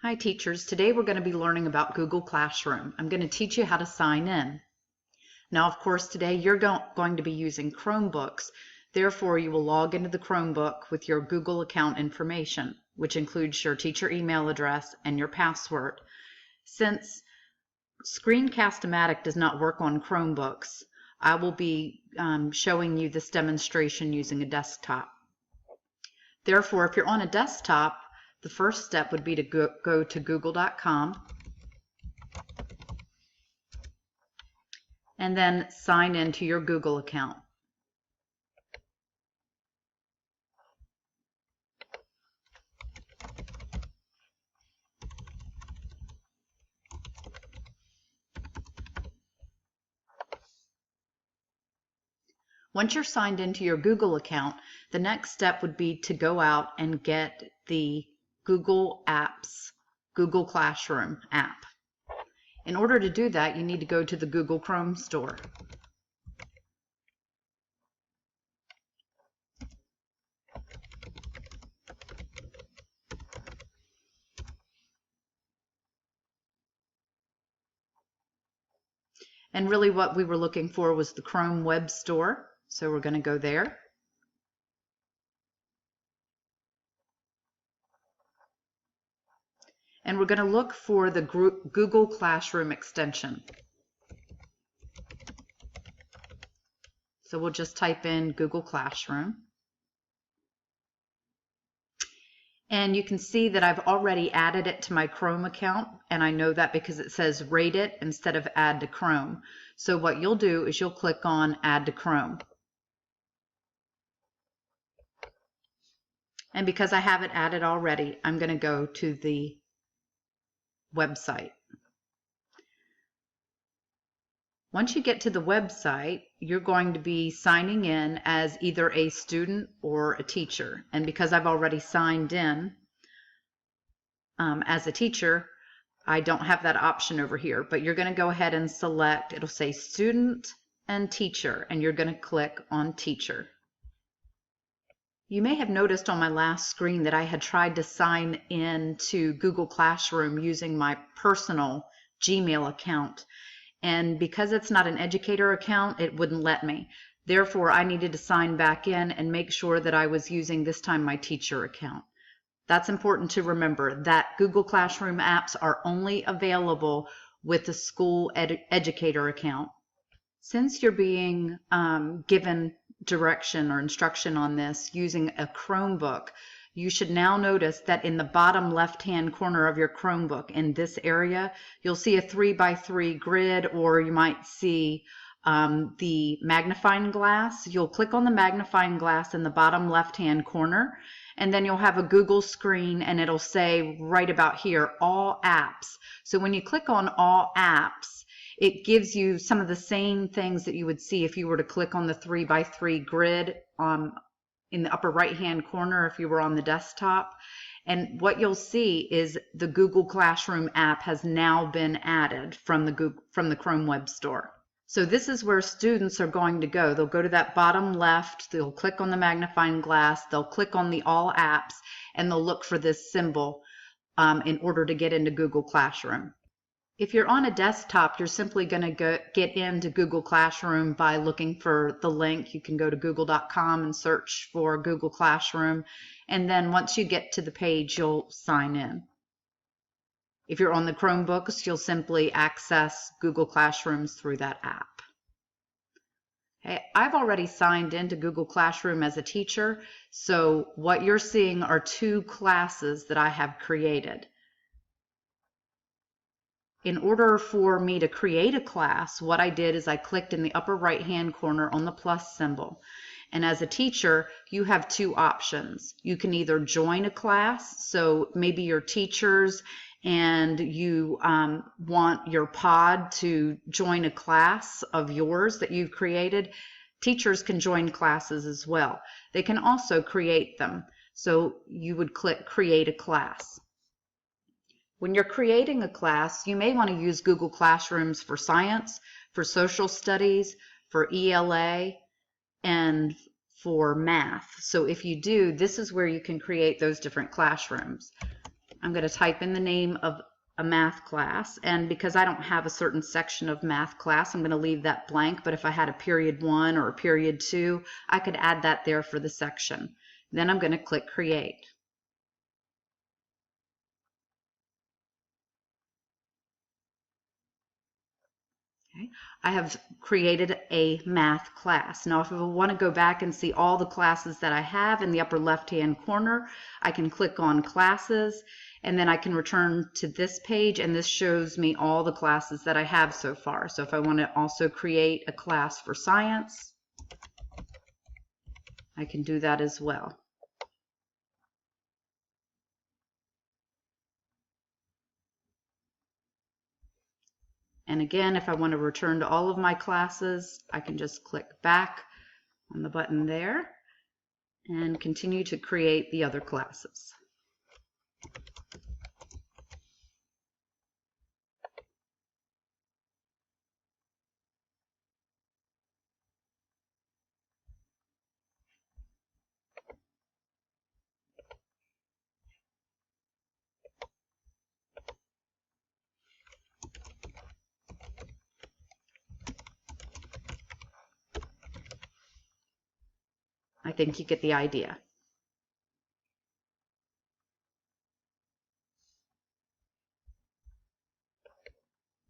Hi teachers, today we're going to be learning about Google Classroom. I'm going to teach you how to sign in. Now of course today you're going to be using Chromebooks, therefore you will log into the Chromebook with your Google account information, which includes your teacher email address and your password. Since Screencast-O-Matic does not work on Chromebooks, I will be showing you this demonstration using a desktop. Therefore, if you're on a desktop, the first step would be to go to google.com and then sign into your Google account. Once you're signed into your Google account, the next step would be to go out and get the Google Apps, Google Classroom app. In order to do that, you need to go to the Google Chrome store. And really what we were looking for was the Chrome Web Store, so we're going to go there. And we're going to look for the Google Classroom extension. So we'll just type in Google Classroom. And you can see that I've already added it to my Chrome account, and I know that because it says rate it instead of add to Chrome. So what you'll do is you'll click on add to Chrome. And because I have it added already, I'm going to go to the website. Once you get to the website, you're going to be signing in as either a student or a teacher. And because I've already signed in as a teacher, I don't have that option over here. But you're going to go ahead and select, it'll say student and teacher, and you're going to click on teacher. You may have noticed on my last screen that I had tried to sign in to Google Classroom using my personal Gmail account. And because it's not an educator account, it wouldn't let me. Therefore, I needed to sign back in and make sure that I was using this time my teacher account. That's important to remember, that Google Classroom apps are only available with the school educator account. Since you're being given direction or instruction on this using a Chromebook, you should now notice that in the bottom left-hand corner of your Chromebook, in this area, you'll see a 3x3 grid, or you might see the magnifying glass. You'll click on the magnifying glass in the bottom left-hand corner, and then you'll have a Google screen, and it'll say right about here, all apps. So when you click on all apps, it gives you some of the same things that you would see if you were to click on the 3x3 grid in the upper right hand corner if you were on the desktop. And what you'll see is the Google Classroom app has now been added from the Chrome Web Store. So this is where students are going to go. They'll go to that bottom left, they'll click on the magnifying glass, they'll click on the all apps, and they'll look for this symbol in order to get into Google Classroom. If you're on a desktop, you're simply going to get into Google Classroom by looking for the link. You can go to google.com and search for Google Classroom, and then once you get to the page, you'll sign in. If you're on the Chromebooks, you'll simply access Google Classrooms through that app. Okay, I've already signed into Google Classroom as a teacher, so what you're seeing are two classes that I have created. In order for me to create a class, what I did is I clicked in the upper right hand corner on the plus symbol. And as a teacher, you have two options. You can either join a class, so maybe you're teachers and you want your pod to join a class of yours that you've created. Teachers can join classes as well. They can also create them. So you would click Create a Class. When you're creating a class, you may want to use Google Classrooms for science, for social studies, for ELA, and for math. So if you do, this is where you can create those different classrooms. I'm going to type in the name of a math class, and because I don't have a certain section of math class, I'm going to leave that blank, but if I had a period 1 or a period 2, I could add that there for the section. Then I'm going to click create. Okay. I have created a math class. Now, if I want to go back and see all the classes that I have in the upper left-hand corner, I can click on classes, and then I can return to this page, and this shows me all the classes that I have so far. So if I want to also create a class for science, I can do that as well. And again, if I want to return to all of my classes, I can just click back on the button there and continue to create the other classes. I think you get the idea.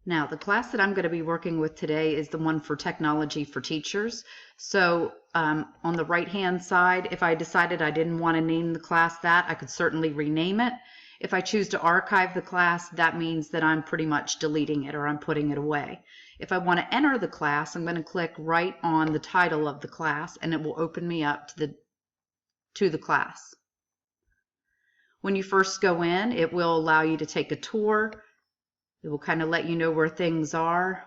Now, the class that I'm going to be working with today is the one for technology for teachers. So on the right-hand side, if I decided I didn't want to name the class that, I could certainly rename it. If I choose to archive the class, that means that I'm pretty much deleting it or I'm putting it away. If I want to enter the class, I'm going to click right on the title of the class, and it will open me up to the class. When you first go in, it will allow you to take a tour. It will kind of let you know where things are.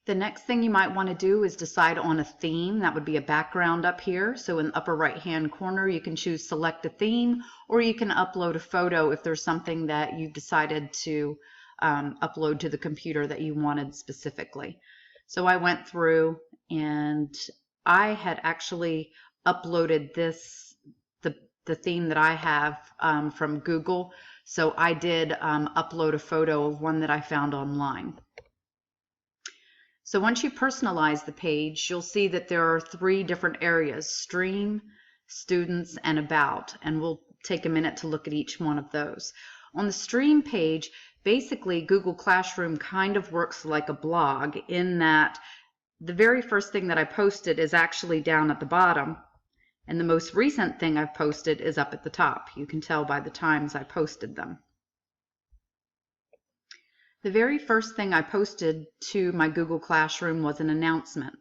The next thing you might want to do is decide on a theme. That would be a background up here. So in the upper right hand corner, you can choose select a theme, or you can upload a photo if there's something that you've decided to upload to the computer that you wanted specifically. So I went through and I had actually uploaded the theme that I have from Google. So I did upload a photo of one that I found online. So once you personalize the page, you'll see that there are 3 different areas: stream, students, and about. And we'll take a minute to look at each one of those. On the stream page, basically Google Classroom kind of works like a blog in that the very first thing that I posted is actually down at the bottom. And the most recent thing I've posted is up at the top. You can tell by the times I posted them. The very first thing I posted to my Google Classroom was an announcement.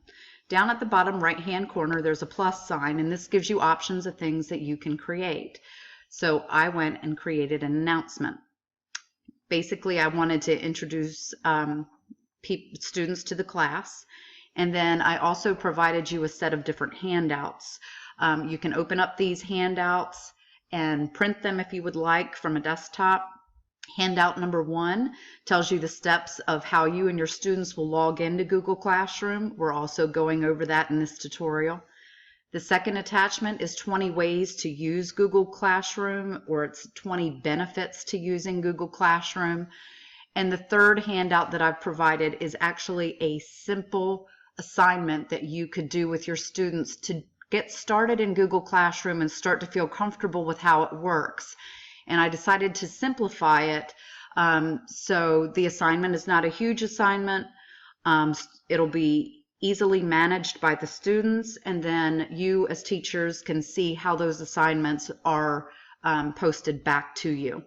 Down at the bottom right-hand corner, there's a plus sign, and this gives you options of things that you can create. So I went and created an announcement. Basically, I wanted to introduce students to the class, and then I also provided you a set of different handouts. You can open up these handouts and print them if you would like from a desktop. Handout number 1 tells you the steps of how you and your students will log into Google Classroom. We're also going over that in this tutorial. The second attachment is 20 ways to use Google Classroom, or it's 20 benefits to using Google Classroom. And the third handout that I've provided is actually a simple assignment that you could do with your students to get started in Google Classroom and start to feel comfortable with how it works. And I decided to simplify it. So the assignment is not a huge assignment. It'll be easily managed by the students, and then you as teachers can see how those assignments are posted back to you.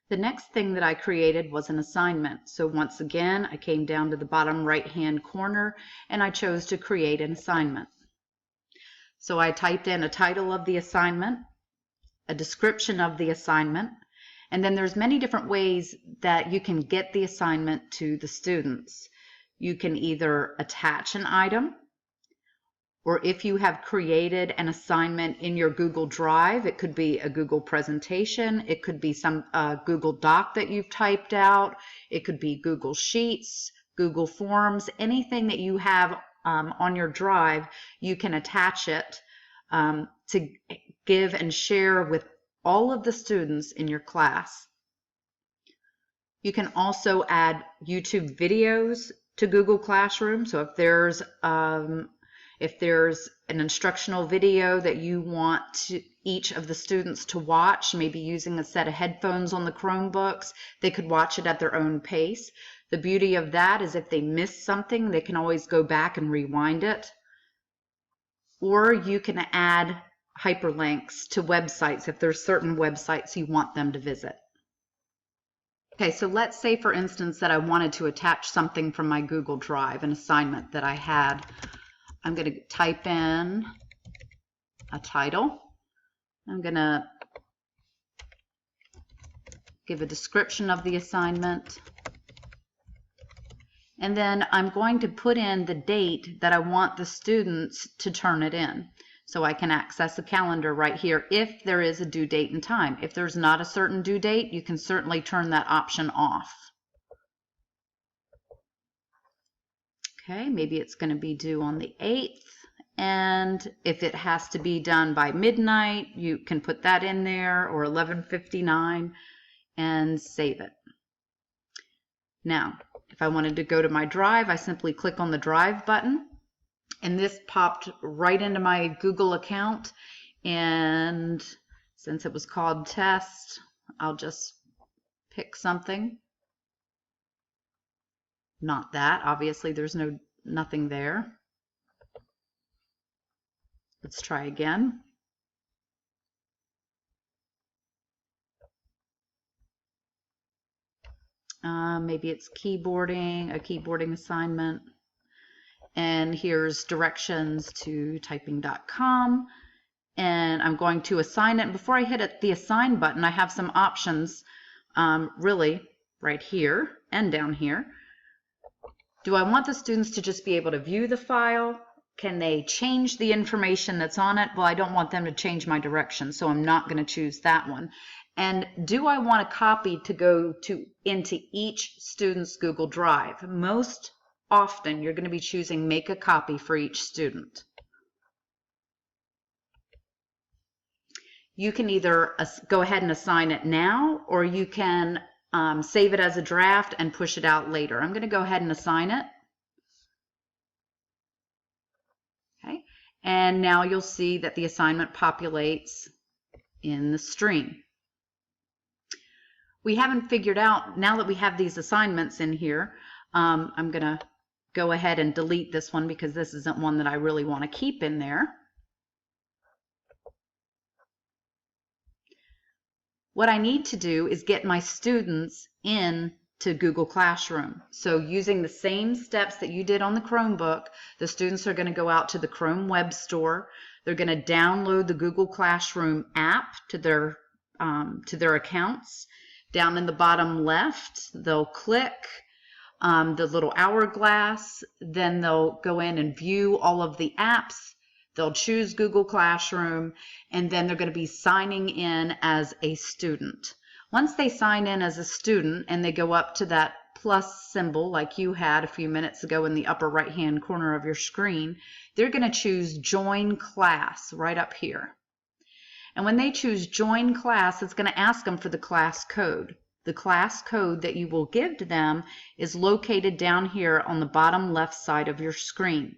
The next thing that I created was an assignment. So once again, I came down to the bottom right-hand corner and I chose to create an assignment. So I typed in a title of the assignment, a description of the assignment, and then there's many different ways that you can get the assignment to the students. You can either attach an item, or if you have created an assignment in your Google Drive, it could be a Google presentation, it could be some Google Doc that you've typed out, it could be Google Sheets, Google Forms, anything that you have on your drive, you can attach it to give and share with all of the students in your class. You can also add YouTube videos to Google Classroom. So if there's an instructional video that you want each of the students to watch, maybe using a set of headphones on the Chromebooks, they could watch it at their own pace. The beauty of that is if they miss something, they can always go back and rewind it. Or you can add hyperlinks to websites if there's certain websites you want them to visit. Okay, so let's say, for instance, that I wanted to attach something from my Google Drive, an assignment that I had. I'm going to type in a title. I'm going to give a description of the assignment. And then I'm going to put in the date that I want the students to turn it in. So I can access a calendar right here if there is a due date and time. If there's not a certain due date, you can certainly turn that option off. Okay, maybe it's going to be due on the 8th. And if it has to be done by midnight, you can put that in there, or 11:59, and save it. Now, if I wanted to go to my drive, I simply click on the drive button. And this popped right into my Google account. And since it was called test, I'll just pick something. Not that. Obviously, there's nothing there. Let's try again. Maybe it's keyboarding, a keyboarding assignment. And here's directions to typing.com. And I'm going to assign it. Before I hit the assign button, I have some options really right here and down here. Do I want the students to just be able to view the file? Can they change the information that's on it? Well, I don't want them to change my direction, so I'm not going to choose that one. And do I want a copy to go into each student's Google Drive? Most often, you're going to be choosing make a copy for each student. You can either go ahead and assign it now, or you can save it as a draft and push it out later. I'm going to go ahead and assign it. Okay, and now you'll see that the assignment populates in the stream. We haven't figured out, now that we have these assignments in here, I'm going to go ahead and delete this one because this isn't one that I really want to keep in there. What I need to do is get my students in to Google Classroom. So using the same steps that you did on the Chromebook, the students are going to go out to the Chrome Web Store. They're going to download the Google Classroom app to their accounts. Down in the bottom left, they'll click the little hourglass. Then they'll go in and view all of the apps. They'll choose Google Classroom, and then they're going to be signing in as a student. Once they sign in as a student and they go up to that plus symbol like you had a few minutes ago in the upper right-hand corner of your screen, they're going to choose Join Class right up here. And when they choose Join Class, it's going to ask them for the class code. The class code that you will give to them is located down here on the bottom left side of your screen.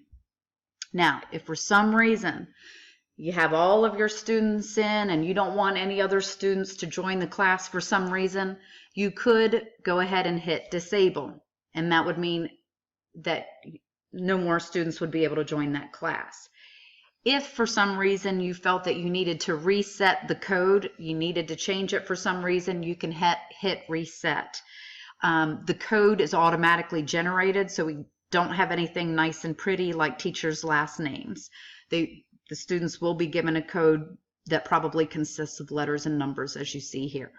Now, if for some reason you have all of your students in and you don't want any other students to join the class for some reason, you could go ahead and hit disable. And that would mean that no more students would be able to join that class. If for some reason you felt that you needed to reset the code, you needed to change it for some reason, you can hit reset. The code is automatically generated, so we don't have anything nice and pretty like teachers' last names. The students will be given a code that probably consists of letters and numbers, as you see here.